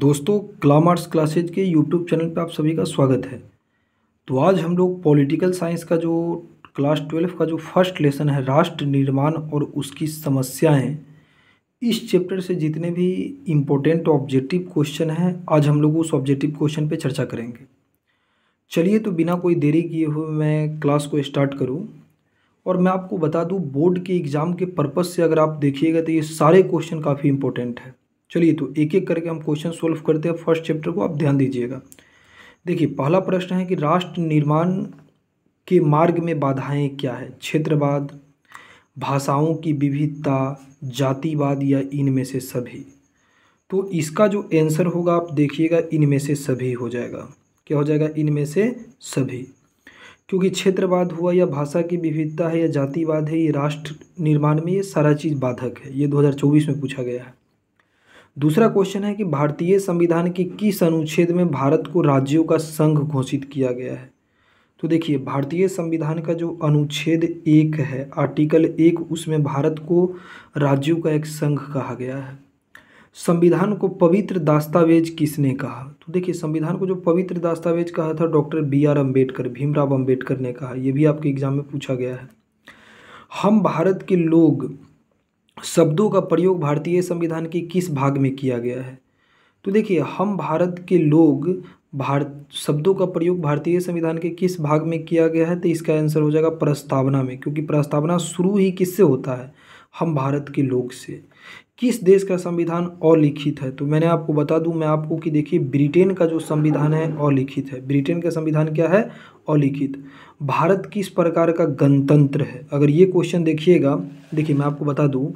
दोस्तों, claim arts classes के YouTube channel पे आप सभी का स्वागत है। तो आज हम लोग पॉलिटिकल साइंस का जो क्लास 12 का जो फर्स्ट लेसन है, राष्ट्र निर्माण और उसकी समस्याएं, इस चैप्टर से जितने भी इम्पोर्टेंट ऑब्जेक्टिव क्वेश्चन हैं, आज हम लोग उस ऑब्जेक्टिव क्वेश्चन पे चर्चा करेंगे। चलिए, तो बिना कोई देरी किए हुए मैं क्लास को स्टार्ट करूँ। और मैं आपको बता दूं, बोर्ड के एग्ज़ाम के पर्पज़ से अगर आप देखिएगा तो ये सारे क्वेश्चन काफ़ी इंपॉर्टेंट है। चलिए, तो एक एक करके हम क्वेश्चन सोल्व करते हैं। फर्स्ट चैप्टर को आप ध्यान दीजिएगा। देखिए, पहला प्रश्न है कि राष्ट्र निर्माण के मार्ग में बाधाएं क्या है? क्षेत्रवाद, भाषाओं की विविधता, जातिवाद या इनमें से सभी? तो इसका जो आंसर होगा आप देखिएगा, इनमें से सभी हो जाएगा। क्या हो जाएगा? इनमें से सभी। क्योंकि क्षेत्रवाद हुआ या भाषा की विविधता है या जातिवाद है, ये राष्ट्र निर्माण में ये सारा चीज़ बाधक है। ये 2024 में पूछा गया है। दूसरा क्वेश्चन है कि भारतीय संविधान के किस अनुच्छेद में भारत को राज्यों का संघ घोषित किया गया है? तो देखिए, भारतीय संविधान का जो अनुच्छेद 1 है, आर्टिकल 1, उसमें भारत को राज्यों का एक संघ कहा गया है। संविधान को पवित्र दस्तावेज किसने कहा? तो देखिए, संविधान को जो पवित्र दस्तावेज कहा था, डॉक्टर BR अम्बेडकर, भीमराव अम्बेडकर ने कहा। ये भी आपके एग्जाम में पूछा गया है। हम भारत के लोग शब्दों का प्रयोग भारतीय संविधान के किस भाग में किया गया है? तो देखिए, हम भारत के लोग भारत शब्दों का प्रयोग भारतीय संविधान के किस भाग में किया गया है? तो इसका आंसर हो जाएगा प्रस्तावना में, क्योंकि प्रस्तावना शुरू ही किससे होता है? हम भारत के लोग से। किस देश का संविधान अलिखित है? तो मैंने आपको बता दूं मैं आपको कि देखिए, ब्रिटेन का जो संविधान है अलिखित है। ब्रिटेन का संविधान क्या है? अलिखित। भारत किस प्रकार का गणतंत्र है? अगर ये क्वेश्चन देखिएगा, देखिए मैं आपको बता दूं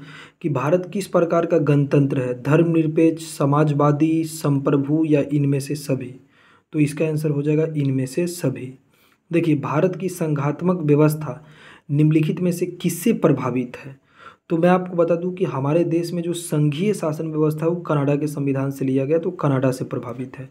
कि भारत किस प्रकार का गणतंत्र है। धर्मनिरपेक्ष, समाजवादी, संप्रभु या इनमें से सभी? तो इसका आंसर हो जाएगा इनमें से सभी। देखिए, भारत की संघात्मक व्यवस्था निम्नलिखित में से किससे प्रभावित है? तो मैं आपको बता दूं कि हमारे देश में जो संघीय शासन व्यवस्था है वो कनाडा के संविधान से लिया गया, तो कनाडा से प्रभावित है।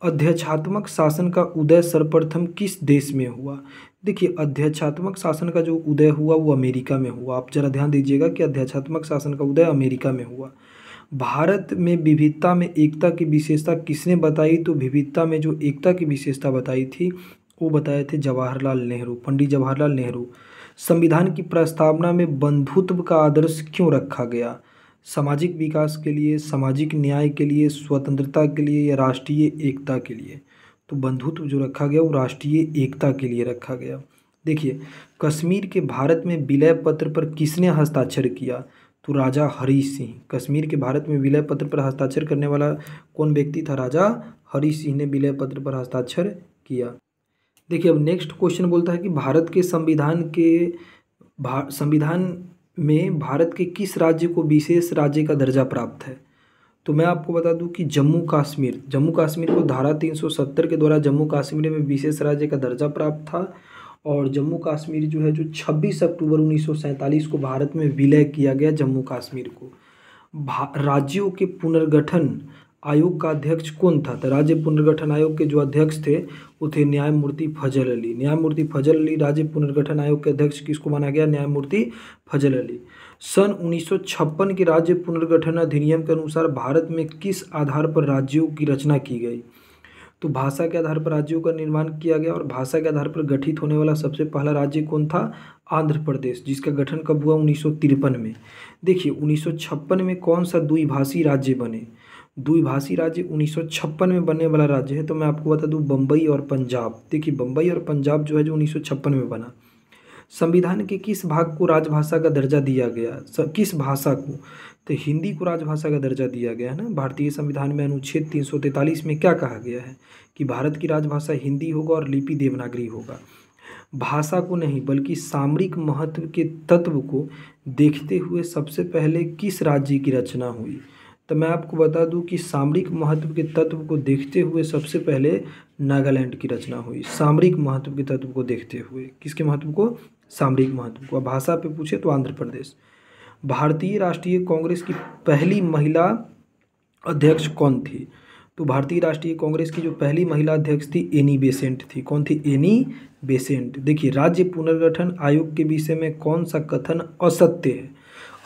अध्यक्षात्मक शासन का उदय सर्वप्रथम किस देश में हुआ? देखिए, अध्यक्षात्मक शासन का जो उदय हुआ वो अमेरिका में हुआ। आप जरा ध्यान दीजिएगा कि अध्यक्षात्मक शासन का उदय अमेरिका में हुआ। भारत में विविधता में एकता की विशेषता किसने बताई? तो विविधता में जो एकता की विशेषता बताई थी वो बताए थे जवाहरलाल नेहरू, पंडित जवाहरलाल नेहरू। संविधान की प्रस्तावना में बंधुत्व का आदर्श क्यों रखा गया? सामाजिक विकास के लिए, सामाजिक न्याय के लिए, स्वतंत्रता के लिए या राष्ट्रीय एकता के लिए? तो बंधुत्व जो रखा गया वो राष्ट्रीय एकता के लिए रखा गया। देखिए, कश्मीर के भारत में विलय पत्र पर किसने हस्ताक्षर किया? तो राजा हरि सिंह। कश्मीर के भारत में विलय पत्र पर हस्ताक्षर करने वाला कौन व्यक्ति था? राजा हरि सिंह ने विलय पत्र पर हस्ताक्षर किया। देखिए, अब नेक्स्ट क्वेश्चन बोलता है कि भारत के संविधान में भारत के किस राज्य को विशेष राज्य का दर्जा प्राप्त है? तो मैं आपको बता दूं कि जम्मू कश्मीर को धारा 370 के द्वारा जम्मू कश्मीर में विशेष राज्य का दर्जा प्राप्त था। और जम्मू कश्मीर जो है, जो 26 अक्टूबर 1947 को भारत में विलय किया गया जम्मू कश्मीर को। राज्यों के पुनर्गठन आयोग का अध्यक्ष कौन था? तो राज्य पुनर्गठन आयोग के जो अध्यक्ष थे वो थे न्यायमूर्ति फजल अली। न्यायमूर्ति फजल अली राज्य पुनर्गठन आयोग के अध्यक्ष किसको माना गया? न्यायमूर्ति फजल अली। सन 1956 के राज्य पुनर्गठन अधिनियम के अनुसार भारत में किस आधार पर राज्यों की रचना की गई? तो भाषा के आधार पर राज्यों का निर्माण किया गया। और भाषा के आधार पर गठित होने वाला सबसे पहला राज्य कौन था? आंध्र प्रदेश, जिसका गठन कब हुआ? 1953 में। देखिए, 1956 में कौन सा द्विभाषी राज्य बने? द्विभाषी राज्य 1956 में बनने वाला राज्य है, तो मैं आपको बता दूं, बम्बई और पंजाब। देखिए, बम्बई और पंजाब जो है, जो 1956 में बना। संविधान के किस भाग को राजभाषा का दर्जा दिया गया? किस भाषा को? तो हिंदी को राजभाषा का दर्जा दिया गया है ना। भारतीय संविधान में अनुच्छेद 343 में क्या कहा गया है कि भारत की राजभाषा हिंदी होगा और लिपि देवनागरी होगा। भाषा को नहीं बल्कि सामरिक महत्व के तत्व को देखते हुए सबसे पहले किस राज्य की रचना हुई? तो मैं आपको बता दूं कि सामरिक महत्व के तत्व को देखते हुए सबसे पहले नागालैंड की रचना हुई। सामरिक महत्व के तत्व को देखते हुए, किसके महत्व को? सामरिक महत्व को। भाषा पे पूछे तो आंध्र प्रदेश। भारतीय राष्ट्रीय कांग्रेस की पहली महिला अध्यक्ष कौन थी? तो भारतीय राष्ट्रीय कांग्रेस की जो पहली महिला अध्यक्ष थी, एनी बेसेंट थी। कौन थी? Annie Besant. देखिए, राज्य पुनर्गठन आयोग के विषय में कौन सा कथन असत्य है?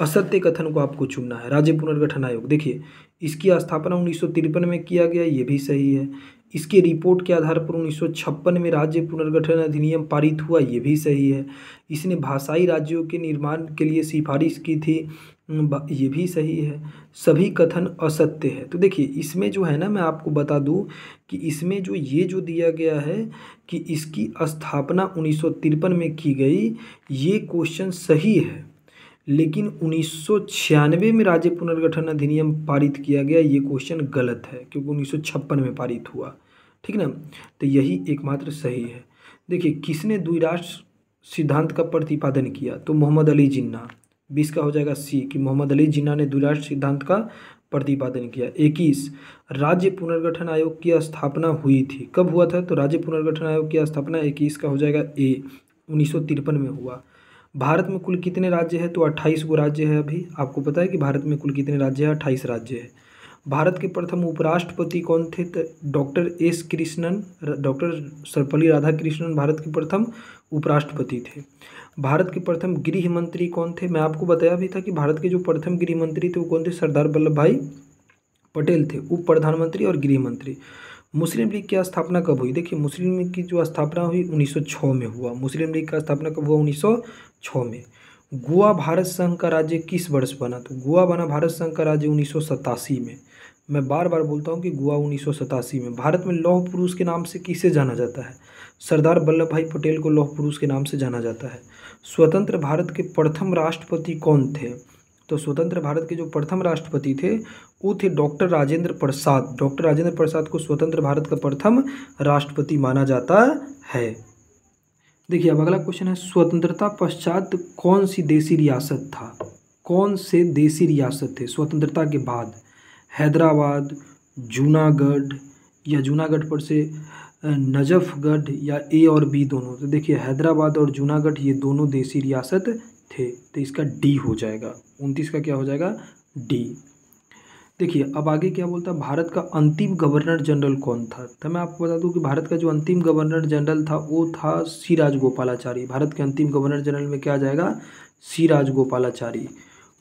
असत्य कथन को आपको चुनना है। राज्य पुनर्गठन आयोग, देखिए इसकी स्थापना 1953 में किया गया, ये भी सही है। इसके रिपोर्ट के आधार पर 1956 में राज्य पुनर्गठन अधिनियम पारित हुआ, ये भी सही है। इसने भाषाई राज्यों के निर्माण के लिए सिफारिश की थी, ये भी सही है। सभी कथन असत्य है। तो देखिए इसमें जो है ना, मैं आपको बता दूं कि इसमें जो ये जो दिया गया है कि इसकी स्थापना 1953 में की गई, ये क्वेश्चन सही है। लेकिन 1996 में राज्य पुनर्गठन अधिनियम पारित किया गया, ये क्वेश्चन गलत है क्योंकि 1956 में पारित हुआ, ठीक ना। तो यही एकमात्र सही है। देखिए किसने द्विराष्ट्र सिद्धांत का प्रतिपादन किया, तो मोहम्मद अली जिन्ना। 20 का हो जाएगा सी, कि मोहम्मद अली जिन्ना ने द्विराष्ट्र सिद्धांत का प्रतिपादन किया। 21, राज्य पुनर्गठन आयोग की स्थापना हुई थी, कब हुआ था, तो राज्य पुनर्गठन आयोग की स्थापना 21 का हो जाएगा ए, 1953 में हुआ। भारत में कुल कितने राज्य हैं, तो 28 गो राज्य है। अभी आपको पता है कि भारत में कुल कितने राज्य हैं, 28 राज्य है। भारत के प्रथम उपराष्ट्रपति कौन थे, तो doctor S Krishnan, doctor Sarvepalli Radhakrishnan Bharat के प्रथम उपराष्ट्रपति थे। भारत के प्रथम गृह मंत्री कौन थे, मैं आपको बताया भी था कि भारत के जो प्रथम गृह मंत्री थे वो कौन थे, सरदार वल्लभ भाई पटेल थे, उप प्रधानमंत्री और गृह मंत्री। मुस्लिम लीग की स्थापना कब हुई, देखिए मुस्लिम लीग की जो स्थापना हुई 1906 में हुआ। मुस्लिम लीग का स्थापना कब हुआ, 1906 में। गोवा भारत संघ का राज्य किस वर्ष बना, तो गोवा बना भारत संघ का राज्य 1987 में। मैं बार बार बोलता हूँ कि गोवा 1987 में। भारत में लौह पुरुष के नाम से किसे जाना जाता है, सरदार वल्लभ भाई पटेल को लौह पुरुष के नाम से जाना जाता है। स्वतंत्र भारत के प्रथम राष्ट्रपति कौन थे, तो स्वतंत्र भारत के जो प्रथम राष्ट्रपति थे वो थे डॉक्टर राजेंद्र प्रसाद। डॉक्टर राजेंद्र प्रसाद को स्वतंत्र भारत का प्रथम राष्ट्रपति माना जाता है। देखिए अब अगला क्वेश्चन है, स्वतंत्रता पश्चात कौन सी देसी रियासत था, कौन से देसी रियासत थे स्वतंत्रता के बाद, हैदराबाद, जूनागढ़, या जूनागढ़ पर से नजफगढ़, या ए और बी दोनों। तो देखिए हैदराबाद और जूनागढ़ ये दोनों देसी रियासत थे, तो इसका डी हो जाएगा। 29 का क्या हो जाएगा, डी। देखिए अब आगे क्या बोलता है, भारत का अंतिम गवर्नर जनरल कौन था, तो मैं आपको बता दूं कि भारत का जो अंतिम गवर्नर जनरल था वो था सी राजगोपालाचारी। भारत के अंतिम गवर्नर जनरल में क्या आ जाएगा, सी राजगोपालाचारी।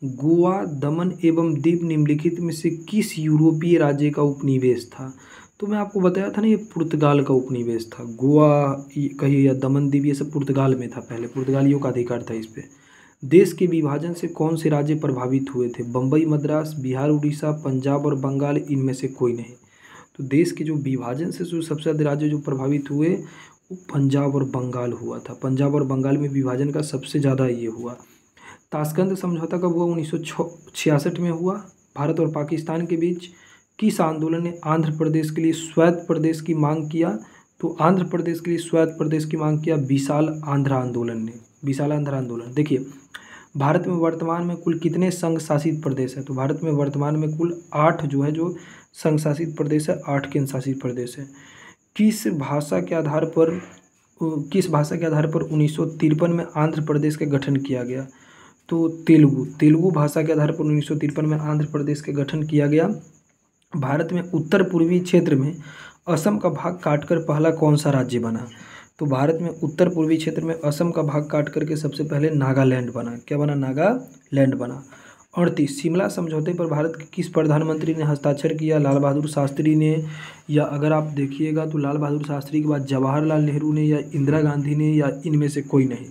गोवा, दमन एवं दीव निम्नलिखित में से किस यूरोपीय राज्य का उपनिवेश था, तो मैं आपको बताया था ना ये पुर्तगाल का उपनिवेश था। गोवा कहिए या दमन दीव, ये सब पुर्तगाल में था, पहले पुर्तगालियों का अधिकार था इस पे। देश के विभाजन से कौन से राज्य प्रभावित हुए थे, बम्बई, मद्रास, बिहार, उड़ीसा, पंजाब और बंगाल, इनमें से कोई नहीं। तो देश के जो विभाजन से जो सबसे ज़्यादा राज्य जो प्रभावित हुए वो पंजाब और बंगाल हुआ था। पंजाब और बंगाल में विभाजन का सबसे ज़्यादा ये हुआ। ताशकंद समझौता कब हुआ, 1966 में हुआ भारत और पाकिस्तान के बीच। किस आंदोलन ने आंध्र प्रदेश के लिए स्वायत्त प्रदेश की मांग किया, तो आंध्र प्रदेश के लिए स्वायत्त प्रदेश की मांग किया विशाल आंध्र आंदोलन ने, विशाल आंध्र आंदोलन। देखिए भारत में वर्तमान में कुल कितने संघ शासित प्रदेश है, तो भारत में वर्तमान में कुल 8 जो है जो संघ शासित प्रदेश है, 8 केंद्र शासित प्रदेश है। किस भाषा के आधार पर 1953 में आंध्र प्रदेश का गठन किया गया, तो तेलुगु भाषा के आधार पर 1953 में आंध्र प्रदेश का गठन किया गया। भारत में उत्तर पूर्वी क्षेत्र में असम का भाग काटकर पहला कौन सा राज्य बना, तो भारत में उत्तर पूर्वी क्षेत्र में असम का भाग काट करके सबसे पहले नागालैंड बना। क्या बना, नागालैंड बना। 38, शिमला समझौते पर भारत के किस प्रधानमंत्री ने हस्ताक्षर किया, लाल बहादुर शास्त्री ने, या अगर आप देखिएगा तो लाल बहादुर शास्त्री के बाद जवाहरलाल नेहरू ने या इंदिरा गांधी ने, या इनमें से कोई नहीं।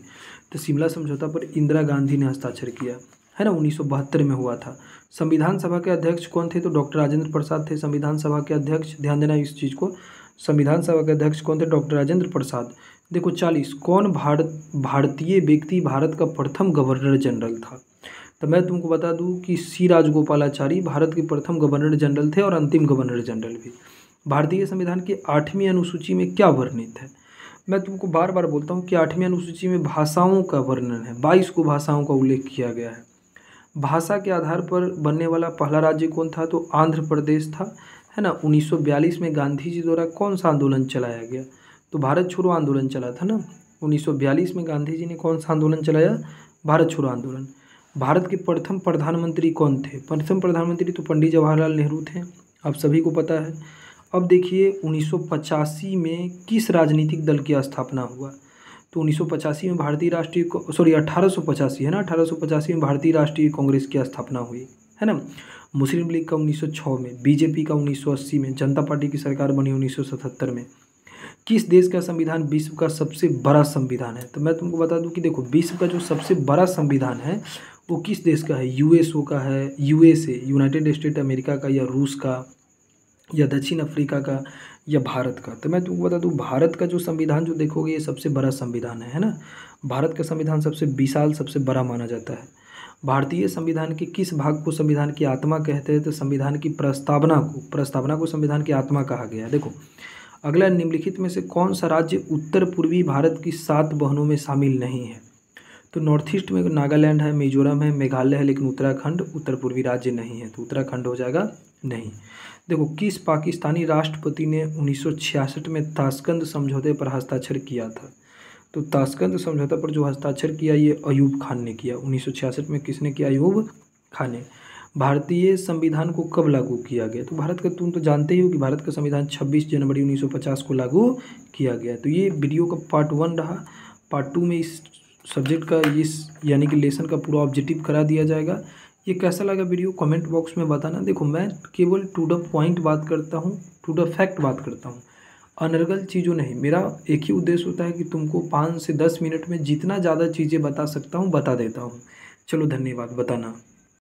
तो शिमला समझौता पर इंदिरा गांधी ने हस्ताक्षर किया है ना, 1972 में हुआ था। संविधान सभा के अध्यक्ष कौन थे, तो डॉक्टर राजेंद्र प्रसाद थे संविधान सभा के अध्यक्ष। ध्यान देना इस चीज़ को, संविधान सभा के अध्यक्ष कौन थे, डॉक्टर राजेंद्र प्रसाद। देखो 40, कौन भारतीय व्यक्ति भारत का प्रथम गवर्नर जनरल था, तो मैं तुमको बता दूं कि सी राजगोपालाचारी भारत के प्रथम गवर्नर जनरल थे और अंतिम गवर्नर जनरल भी। भारतीय संविधान की 8वीं अनुसूची में क्या वर्णित है, मैं तुमको बार बार बोलता हूँ कि 8वीं अनुसूची में भाषाओं का वर्णन है, 22 को भाषाओं का उल्लेख किया गया है। भाषा के आधार पर बनने वाला पहला राज्य कौन था, तो आंध्र प्रदेश था, है ना। 1942 में गांधी जी द्वारा कौन सा आंदोलन चलाया गया, तो भारत छोड़ो आंदोलन चला था ना। 1942 में गांधी जी ने कौन सा आंदोलन चलाया, भारत छोड़ो आंदोलन। भारत के प्रथम प्रधानमंत्री कौन थे, प्रथम प्रधानमंत्री तो पंडित जवाहरलाल नेहरू थे, आप सभी को पता है। अब देखिए 1985 में किस राजनीतिक दल की स्थापना हुआ, तो तो 1985 में भारतीय राष्ट्रीय 1885 है ना, 1885 में भारतीय राष्ट्रीय कांग्रेस की स्थापना हुई है ना। मुस्लिम लीग का 1906 में, बीजेपी का 1980 में, जनता पार्टी की सरकार बनी 1977 में। किस देश का संविधान विश्व का सबसे बड़ा संविधान है? तो मैं तुमको बता दूं कि देखो, विश्व का जो सबसे बड़ा संविधान है वो किस देश का है? यूएसओ का है, यूएसए यूनाइटेड स्टेट अमेरिका का, या रूस का, या दक्षिण अफ्रीका का, या भारत का। तो मैं तुमको बता दूं, भारत का जो संविधान जो देखोगे ये सबसे बड़ा संविधान है ना। भारत का संविधान सबसे विशाल, सबसे बड़ा माना जाता है। भारतीय संविधान के किस भाग को संविधान की आत्मा कहते हैं? तो संविधान की प्रस्तावना को संविधान की आत्मा कहा गया है। देखो, अगला, निम्नलिखित में से कौन सा राज्य उत्तर पूर्वी भारत की 7 बहनों में शामिल नहीं है? तो नॉर्थ ईस्ट में नागालैंड है, मिजोरम है, मेघालय है, लेकिन उत्तराखंड उत्तर पूर्वी राज्य नहीं है, तो उत्तराखंड हो जाएगा नहीं। देखो, किस पाकिस्तानी राष्ट्रपति ने 1966 में ताशकंद समझौते पर हस्ताक्षर किया था? तो ताशकंद समझौता पर जो हस्ताक्षर किया ये अयूब खान ने किया। 1966 में किसने किया? अयूब खान ने। भारतीय संविधान को कब लागू किया गया? तो भारत का, तुम तो जानते ही हो कि भारत का संविधान 26 जनवरी 1950 को लागू किया गया। तो ये वीडियो का पार्ट 1 रहा। पार्ट 2 में इस सब्जेक्ट का, इस यानी कि लेसन का पूरा ऑब्जेक्टिव करा दिया जाएगा। ये कैसा लगा वीडियो कमेंट बॉक्स में बताना। देखो, मैं केवल टू द पॉइंट बात करता हूँ, टू द फैक्ट बात करता हूँ, अनर्गल चीज़ों नहीं। मेरा एक ही उद्देश्य होता है कि तुमको 5 से 10 मिनट में जितना ज़्यादा चीज़ें बता सकता हूँ बता देता हूँ। चलो, धन्यवाद, बताना।